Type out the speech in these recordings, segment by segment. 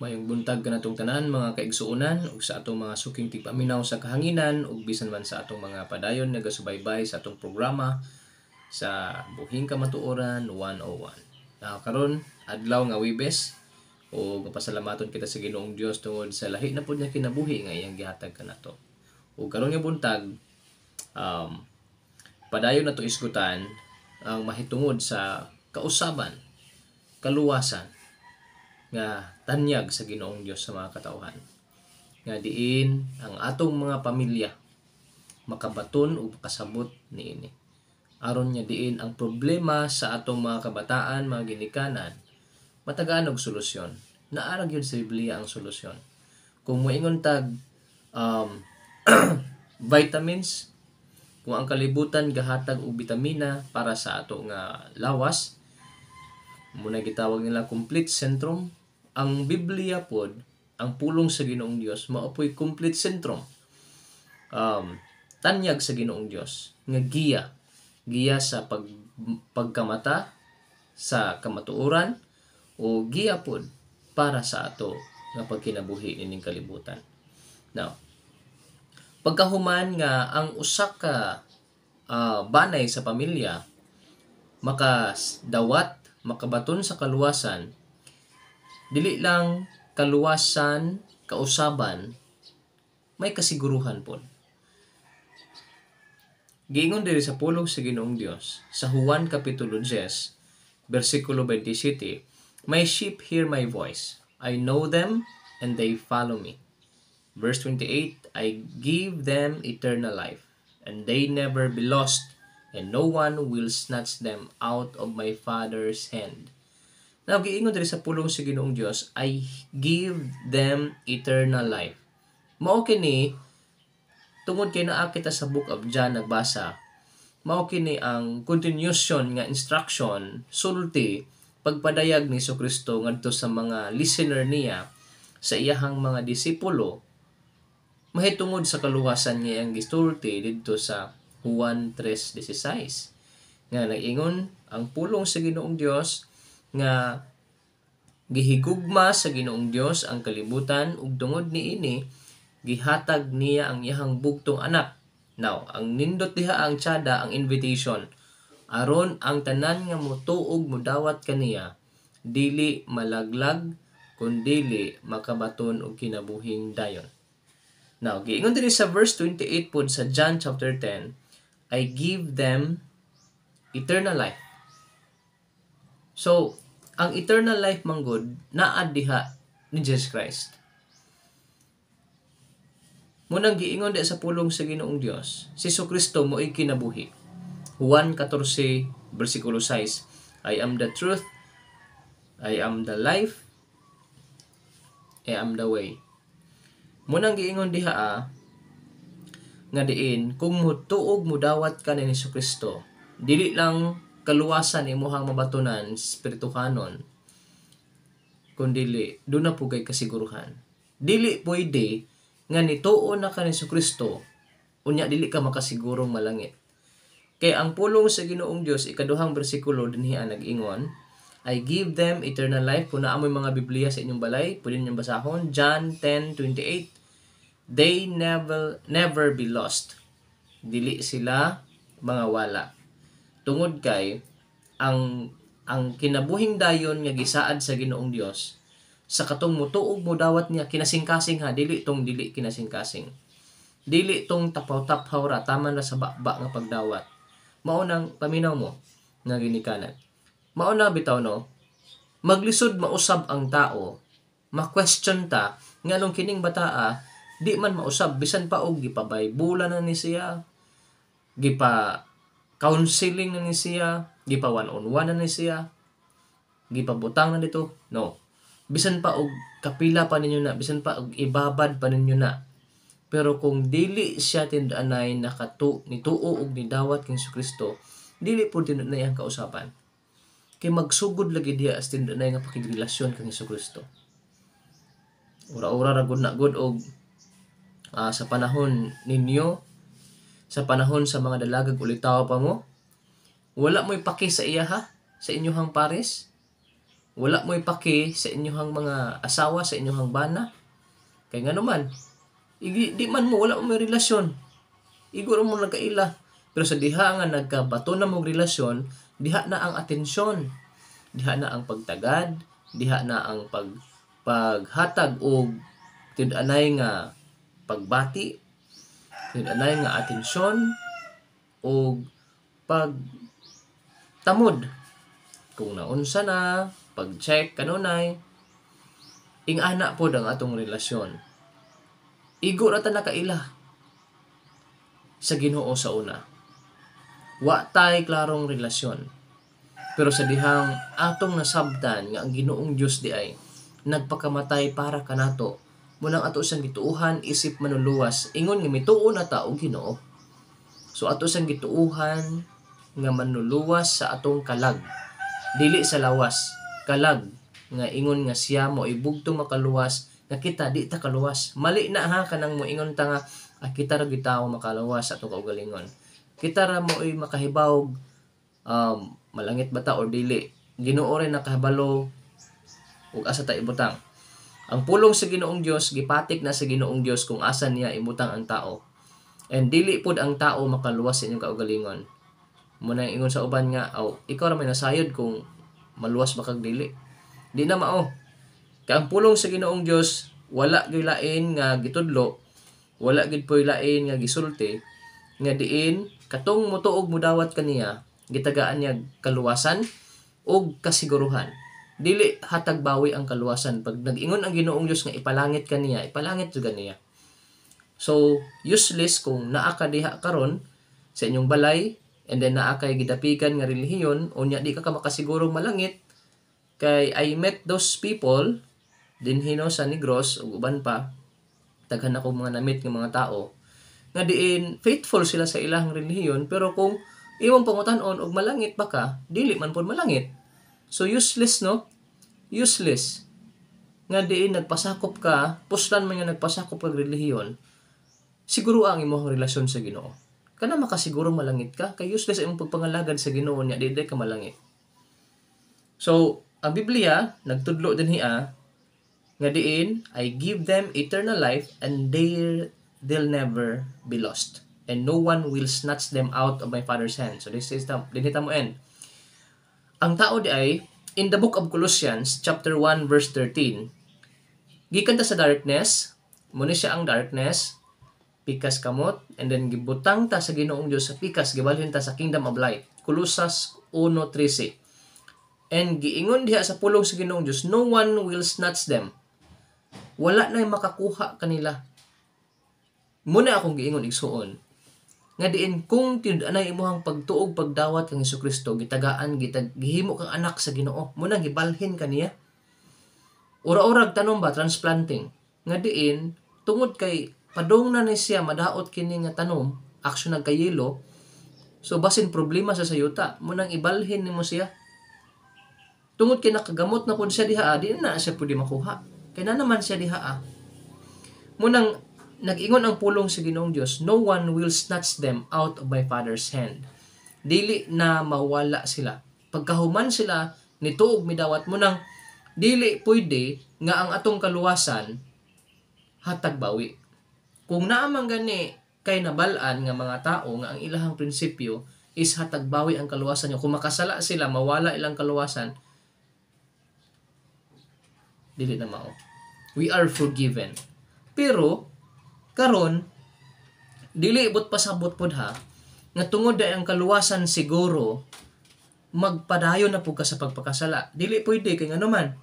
Mayong buntag kanatong tanan mga kaigsuonan ug sa atong mga suking tigpaminaw sa kahanginan ug bisan man sa atong mga padayon nagasubaybay sa atong programa sa Buhing Kamatuoran 101. Karon adlaw nga Huwebes ug pasalamaton kita sa Ginoong Dios tungod sa lahi na pud nga kinabuhi nga iyang gihatag kanato. Ug karon nga buntag padayon nato isgutan ang mahitungod sa kausaban, kaluwasan nga tanyag sa Ginoong Dios sa mga katawhan. Nga diin ang atong mga pamilya makabaton ug makasabot niini. Aron nga diin ang problema sa atong mga kabataan, mga ginikanan, matagaan og solusyon. Naara gyud sa Biblia ang solusyon. Kung moingon tag vitamins, kung ang kalibutan gahatag og bitamina para sa ato nga lawas, muna gitawag nila complete syndrome. Ang Biblia pod, ang pulong sa Ginoong Dios mao poy complete syndrome. Tanyag sa Ginoong Dios nga giya sa pagkamata sa kamatuoran o giya pod para sa ato nga pagkinabuhi ining kalibutan. Now, pagkahuman nga ang usa ka banay sa pamilya makadawat, makabaton sa kaluwasan, dili lang kaluwasan, kausaban, may kasiguruhan po. Giingon diri sa pulong sa Ginoong Dios sa Juan Kapitulo 10, versikulo 27, "My sheep hear my voice. I know them and they follow me." Verse 28, "I give them eternal life, and they never be lost, and no one will snatch them out of my Father's hand." Now, giingon diri sa pulong sa Ginoong Dios, I give them eternal life. Mao kini tungod kay naa kita sa Book of John nagbasa. Mao kini ang continuation nga instruction sulti pagpadayag ni Jesucristo ngadto sa mga listener niya, sa iyahang mga disipulo, mahitungod sa kaluwasan niya ang gisulti didto sa Juan 3:16. Nga nag-ingon ang pulong sa Ginoong Dios nga gihigugma sa Ginoong Dios ang kalibutan ug tungod niini gihatag niya ang iyahang bugtong anak. Now, ang nindot diha ang tiada, ang invitation, aron ang tanan nga motuog modawat kaniya dili malaglag kundi makabaton og kinabuhing dayon. Now, giingon diri sa verse 28 pod sa John chapter 10, I give them eternal life. So, ang eternal life manggod naa diha ni Jesus Christ. Munang giingon di sa pulong sa Ginoong Dios, si Jesucristo mo'y kinabuhi. Juan 14 versikulo 6, I am the truth, I am the life, I am the way. Munang giingon diha nga diin kung mutuog mudawat ka ni Jesucristo, dili lang kaluwasan imuhang mabatunan spirituhanon, kundi doon na po kay kasiguruhan. Dili pwede nga nituo na ka ni Jesucristo, unya dili ka makasigurong malangit. Kay ang pulong sa Ginoong Dios, ikaduhang bersikulo dinhi nag-ingon, I give them eternal life. Kung naamoy mga Biblia sa inyong balay, pwede ninyong basahon. John 10:28, they never be lost. Dili sila mga wala. Tungod kay ang kinabuhing dayon nga gisaad sa Ginoong Dios sa katong mutuog mo dawat niya kinasingkasing ha, dili kinasingkasing, dili tong tapaw-tapaw ra tama na sa bakba nga pagdawat. Mao nang paminaw mo nga ginikanan. Mao na bitaw no, maglisod mausab ang tao, ma-question ta nganong kining bataa di man mausab, bisan pa og gipabaybulan na ni siya, gipa counseling na ni siya, gipa one-on-one na ni siya, gipabutang na dito. No. Bisan pa og kapila pa ninyo na, bisan pa og ibabad pa ninyo na. Pero kung dili siya tindanay nituo og nidawat kang Jesucristo, dili po tindanay ang kausapan. Kay magsugod lagi diya as tindanay nga pakigrelasyon kang Jesucristo. Ura-ura ra gud na gud og sa panahon ninyo, sa panahon sa mga dalagag ulitaw pa mo, wala mo ipaki sa iya ha, sa inyong pares. Wala mo ipaki sa inyong mga asawa, sa inyong bana. Kay nga naman, di man mo, wala mo may relasyon. Iguro mo nagkaila. Pero sa diha nga nagkabato na mong relasyon, diha na ang atensyon. Diha na ang pagtagad, diha na ang paghatag o tinud-anay nga pagbati, tinud-anay nga atensyon o pagtamod. Kung naunsa na, pag-check kanunay, ingana po ang atong relasyon. Igo na ta nakaila sa Ginoo sa una. Wa tay klarong relasyon. Pero sa dihang atong nasabtan nga ang Ginoong Dios di ay nagpakamatay para kanato, munang ato siyang gituuhan isip manuluwas, ingon nga mituo na ta og Ginoo. So ato siyang gituuhan nga manuluwas sa atong kalag, dili sa lawas. Kalag nga ingon nga siya mo ibugtong makaluwas nga kita di ta kaluwas. Mali na ha kanang mo ingon ta nga kita ra gitaw makaluwas sa atong kaugalingon. Kita ra mo ay makahibawog malangit ba ta or dili. Ginoo rin nakahibalo ug asa ta ibutang. Ang pulong sa Ginoong Dios gipatik na sa Ginoong Dios kung asa niya ibutang ang tao. And dili pud ang tao makaluwas sa inyong kaugalingon. Muna ingon sa uban nga, ikaw ra may nasayod kung maluwas ba kag dili. Di na mao. Kay ang pulong sa Ginoong Dios wala gyud lain nga gitudlo, wala gid poy lain nga gisulti, nga diin katong motuog mudawat kaniya, gitagaan niya kaluwasan ug kasiguruhan. Dili hatag bawi ang kaluwasan. Pag nag-ingon ang Ginoong Dios nga ipalangit kaniya, ipalangit jud kaniya. So useless kung naa ka diha karon sa inyong balay, and then naa kay gidapigan nga relihiyon, unya di ka makasigurong malangit. Kay I met those people dinhi no sa Negros ug uban pa, daghan ako mga namit nga mga tao nga diin faithful sila sa ilang relihiyon, pero kung imong pangutan-on og malangit ba ka, dili man pud malangit. So useless, no? Useless. Nga diin nagpasakop ka, puslan man nga nagpasakop kag relihiyon, siguro ang imong relasyon sa Ginoo. Kana makasiguro malangit ka, kay useless imong pagpangalagad sa Ginoo niya, di ka malangit. So, ang Biblia nagtudlo dinhiya nga diin, I give them eternal life and they'll never be lost. And no one will snatch them out of my Father's hand. So this is dinhita mo end. Ang tao di ay, in the book of Colossians, chapter 1, verse 13, gikan ta sa darkness, muna siya ang darkness, pikas kamot, and then gibutang ta sa Ginoong Dios sa pikas, gibalhin ta sa kingdom of light. Colossus 1:13. And giingon diha sa pulong sa Ginoong Dios, no one will snatch them. Wala na makakuha kanila. Muna akong giingon igsuon nga diin kung tinud-anay imong pagtuog pagdawat kang Hesukristo, gitagaan gihimo kang anak sa Ginoo, muna gibalhin kaniya. Ura-urag tanom ba transplanting nga diin tungod kay padung na ni siya madaot kini nga tanom, aksyon nagkayelo. So basin problema sa sayuta, munang ibalhin nimo siya. Tungod kay nakagamot na pud siya diha, di na siya pwede makuha. Kaya na naman siya diha. Munang nag-ingon ang pulong sa Ginoong Dios, no one will snatch them out of my Father's hand. Dili na mawala sila. Pagkahuman sila nituog midawat mo nang dili pwede nga ang atong kaluwasan hatag bawi. Kung naamang gani kay nabalaan nga mga tao nga ang ilahang prinsipyo is hatag bawi ang kaluwasan niyo. Kung makasala sila, mawala ilang kaluwasan, dili na mao. We are forgiven. Pero karon dili ibot pasabot pod ha nga tungod ay ang kaluwasan siguro magpadayon na pud ka sa pagpakasala. Dili pwede kay ngano man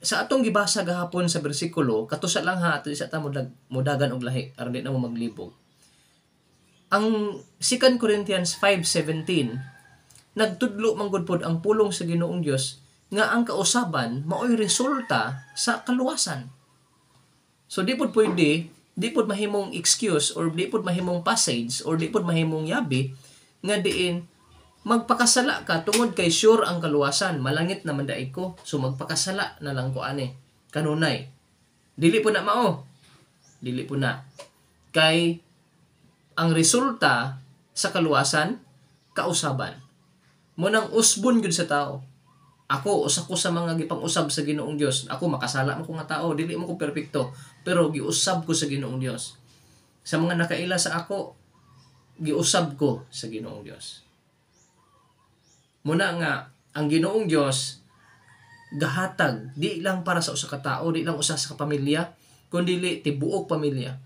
sa atong gibasa gahapon sa bersikulo, katusa lang ha ato isa ta mudagan og lahi aron di na mo maglibog. Ang 2 Corinthians 5:17 nagtudlo manggod pod ang pulong sa Ginoong Dios nga ang kausaban maoy resulta sa kaluwasan. So di pod pwede, di pod mahimong excuse or di pod mahimong passage or di pod mahimong yabi nga diin magpakasala ka tungod kay sure ang kaluwasan, malangit naman dai ko, so magpakasala na lang ko ani. Kanunay. Dili po na mao. Dili po na. Kay ang resulta sa kaluwasan, kausaban. Munang usbon gyud sa tao. Ako usa ko sa mga gipang-usab sa Ginoong Dios. Ako makasala man ko nga tao, dili mo ko perpekto, pero giusab ko sa Ginoong Dios. Sa mga nakaila sa ako, giusab ko sa Ginoong Dios. Muna nga ang Ginoong Dios gahatag di lang para sa usa ka tao, di lang usa sa pamilya, kundi tibuok pamilya.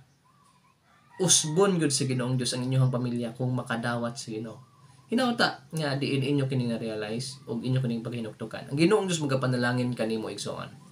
Usbon gud sa Ginoong Dios ang inyong pamilya kung makadawat sa Ginoo. Hinauta nga diin inyo kini nga realize ug inyo kining paghinuktukan. Ang Ginoong Dios magapanalangin kanimo igsoon.